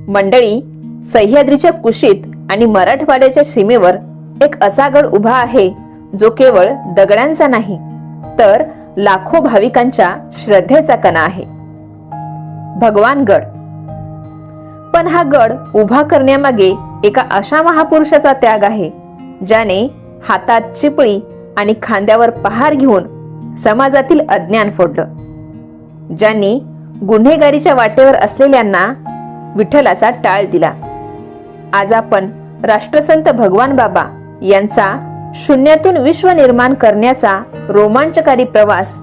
मंडळी, सह्याद्रीच्या कुशीत आणि मराठवाड्याच्या सीमेवर एक असा गड उभा आहे जो केवळ दगडांचा नाही तर लाखो भाविकांच्या श्रद्धेचा कणा आहे. भगवानगड. पण हा गड उभा करण्यामागे एका अशा महापुरुषाचा त्याग आहे ज्याने हातात चिपळी आणि खांद्यावर पहार घेऊन समाजातील अज्ञान फोडलं, ज्यांनी गुन्हेगारीच्या वाटेवर असलेल्यांना विठ्ठलाचा टाळ दिला. आज आपण राष्ट्रसंत भगवान बाबा यांचा शून्यातून विश्व निर्माण करण्याचा रोमांचकारी प्रवास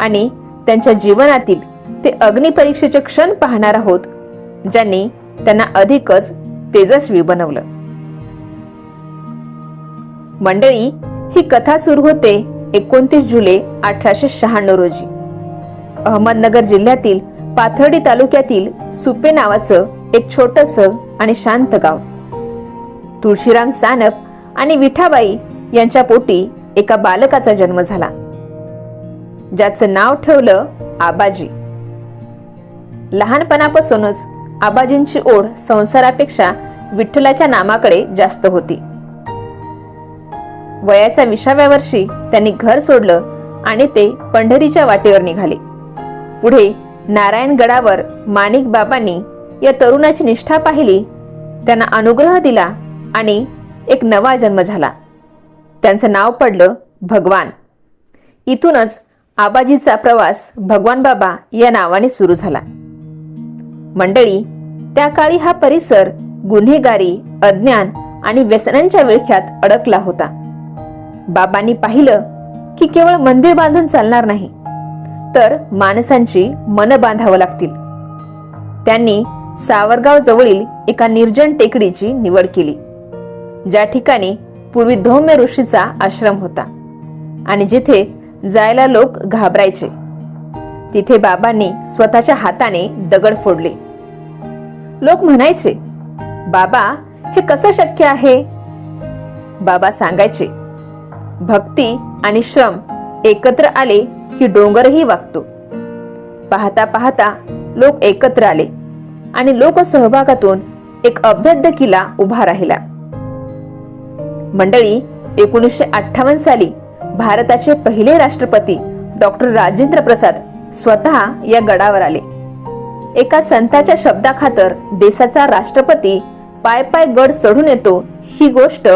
आणि त्यांच्या जीवनातील ते अग्निपरीक्षेचे क्षण पाहणार आहोत, ज्यांनी त्यांना अधिकच तेजस्वी बनवलं. मंडळी, ही कथा सुरू होते 29 जुलै 1896 रोजी. अहमदनगर जिल्ह्यातील पाथर्डी तालुक्यातील सुपे नावाचं एक छोटंसं आणि शांत गाव. तुळशीराम सानप आणि विठाबाई यांच्या पोटी एका बालकाचा जन्म झाला, ज्याचं नाव ठेवलं आबाजी. लहानपणापासूनच आबाजींची ओढ संसारापेक्षा विठ्ठलाच्या नामाकडे जास्त होती. वयाच्या 20व्या वर्षी त्यांनी घर सोडलं आणि ते पंढरीच्या वाटेवर निघाले. पुढे नारायणगडावर माणिक बाबांनी या तरुणाची निष्ठा पाहिली, त्यांना अनुग्रह दिला आणि एक नवा जन्म झाला. त्यांचं नाव पडलं भगवान. इथूनच आबाजीचा प्रवास भगवान बाबा या नावाने सुरू झाला. मंडळी, त्या काळी हा परिसर गुन्हेगारी, अज्ञान आणि व्यसनांच्या विळख्यात अडकला होता. बाबांनी पाहिलं की केवळ मंदिर बांधून चालणार नाही, तर माणसांची मन बांधावं लागतील. त्यांनी सावरगाव जवळील एका निर्जन टेकडीची निवड केली, ज्या ठिकाणी पूर्वी धौम्य ऋषीचा आश्रम होता आणि जिथे जायला लोक घाबरायचे. तिथे बाबांनी स्वतःच्या हाताने दगड फोडले. लोक म्हणायचे, बाबा, हे कसं शक्य आहे? बाबा सांगायचे, भक्ती आणि श्रम एकत्र आले की डोंगरही वागतो. पाहता पाहता लोक एकत्र आले आणि लोकसहभागातून एक अभेद्य किल्ला उभा राहिला. मंडळी, 1958 साली भारताचे पहिले राष्ट्रपती डॉक्टर राजेंद्र प्रसाद स्वतः या गडावर आले. एका संताच्या शब्दाखातर देशाचा राष्ट्रपती पाय पाय गड चढून येतो, ही गोष्ट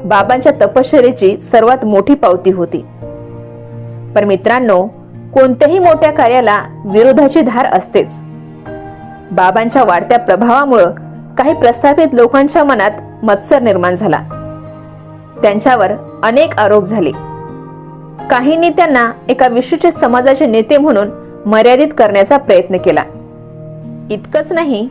बाबांच्या तपश्चर्येची सर्वात मोठी पावती होती. पण मित्रांनो, कोणत्याही मोठ्या कार्याला विरोधाची धार असतेच. बाबांच्या वाढत्या प्रभावामुळे काही प्रस्थापित लोकांच्या मनात मत्सर निर्माण झाला. त्यांच्यावर अनेक आरोप झाले. काहींनी त्यांना एका विशिष्ट समाजाचे नेते म्हणून मर्यादित करण्याचा प्रयत्न केला. इतकंच नाही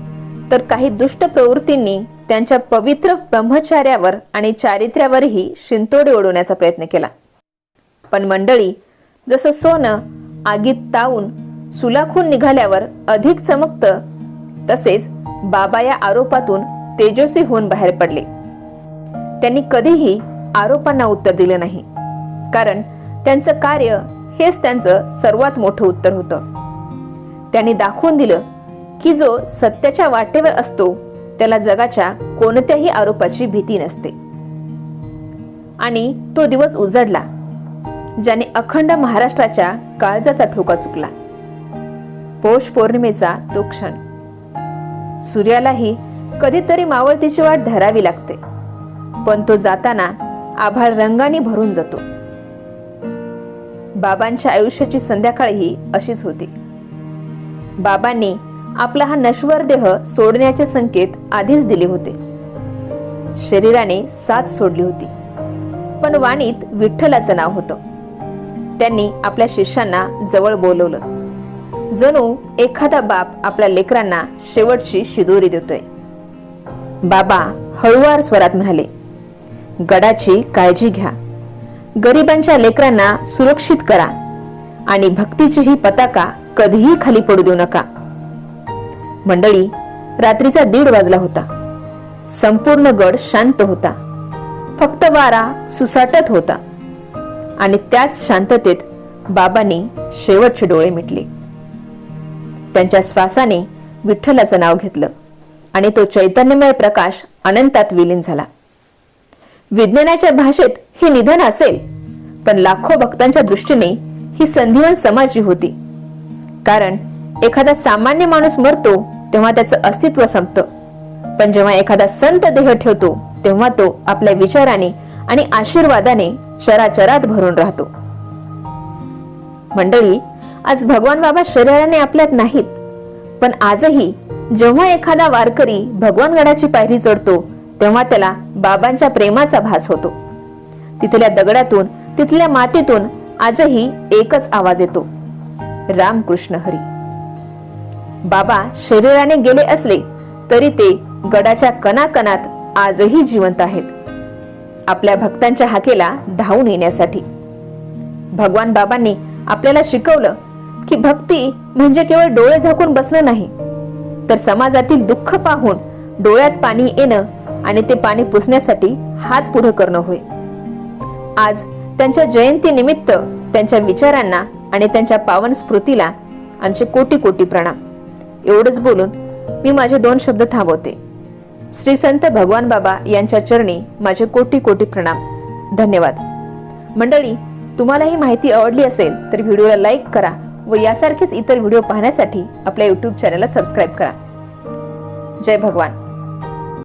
तर काही दुष्ट प्रवृत्तींनी त्यांच्या पवित्र ब्रह्मचार्यावर आणि चारित्र्यावरही शिंतोडे उडवण्याचा प्रयत्न केला. पण मंडळी, जसं सोनं आगीत तावून सुलाखून निघाल्यावर अधिक चमकतं, तसेच बाबा या आरोपातून तेजस्वी होऊन बाहेर पडले. त्यांनी कधीही आरोपांना उत्तर दिले नाही, कारण त्यांचं कार्य हेच त्यांचं सर्वात मोठं उत्तर होतं. त्यांनी दाखवून दिलं की जो सत्याच्या वाटेवर असतो त्याला जगाच्या कोणत्याही आरोपाची भीती नसते. आणि तो दिवस उजडला ज्याने अखंड महाराष्ट्राच्या काळजाचा ठोका चुकला. पौष पौर्णिमेचा तो क्षण. सूर्यालाही कधीतरी मावळतीची वाट धरावी लागते, पण तो जाताना आभाळ रंगाने भरून जातो. बाबांच्या आयुष्याची संध्याकाळही अशीच होती. बाबांनी आपला हा नश्वर देह सोडण्याचे संकेत आधीच दिले होते. शरीराने साथ सोडली होती, पण वाणीत विठ्ठलाचं नाव होतं. त्यांनी आपल्या शिष्यांना जवळ बोलवलं, जणू एखादा बाप आपल्या लेकरांना शेवटची शिदोरी देतोय. बाबा हळुवार स्वरात म्हणाले, गडाची काळजी घ्या, गरिबांच्या लेकरांना सुरक्षित करा आणि भक्तीची ही पताका कधीही खाली पडू देऊ नका. मंडळी, रात्रीचा 1:30 वाजला होता. संपूर्ण गड शांत होता. फक्त वारा सुसाटत होता आणि त्याच शांततेत बाबांनी शेवटचे डोळे मिटले. त्यांच्या श्वासाने विठ्ठलाचं नाव घेतलं आणि तो चैतन्यमय प्रकाश अनंतात विलीन झाला. विज्ञानाच्या भाषेत हे निधन असेल, पण लाखो भक्तांच्या दृष्टीने ही संधिवन समाजी होती. कारण एखादा सामान्य माणूस मरतो तेव्हा त्याचं अस्तित्व संपतं, पण जेव्हा एखादा संत देह ठेवतो तेव्हा तो आपल्या विचाराने आणि आशीर्वादाने चराचरात भरून राहतो. मंडळी, आज भगवान बाबा शरीराने आपल्यात नाहीत, पण आजही जेव्हा एखादा वारकरी भगवानगडाची पायरी चढतो तेव्हा त्याला बाबांच्या प्रेमाचा भास होतो. तिथल्या दगडातून, तिथल्या मातीतून आजही एकच आवाज येतो, रामकृष्ण हरी. बाबा शरीराने गेले असले तरी ते गडाच्या कणाकणात आजही जिवंत आहेत, आपल्या भक्तांच्या हाकेला धावून येण्यासाठी. भगवान बाबांनी आपल्याला शिकवलं की भक्ती म्हणजे केवळ डोळे झाकून बसणं नाही, तर समाजातील दुःख पाहून डोळ्यात पाणी येणं आणि ते पाणी पुसण्यासाठी हात पुढे करणं होय. आज त्यांच्या जयंती निमित्त त्यांच्या विचारांना आणि त्यांच्या पावन स्मृतीला आमचे कोटी कोटी प्रणाम. एवढंच बोलून मी माझे 2 शब्द थांबवते. श्री संत भगवान बाबा यांच्या चरणी माझे कोटी कोटी प्रणाम. धन्यवाद. मंडळी, तुम्हाला ही माहिती आवडली असेल तर व्हिडिओला लाईक करा व यासारखेच इतर व्हिडिओ पाहण्यासाठी आपल्या YouTube चॅनलला सबस्क्राईब करा. जय भगवान.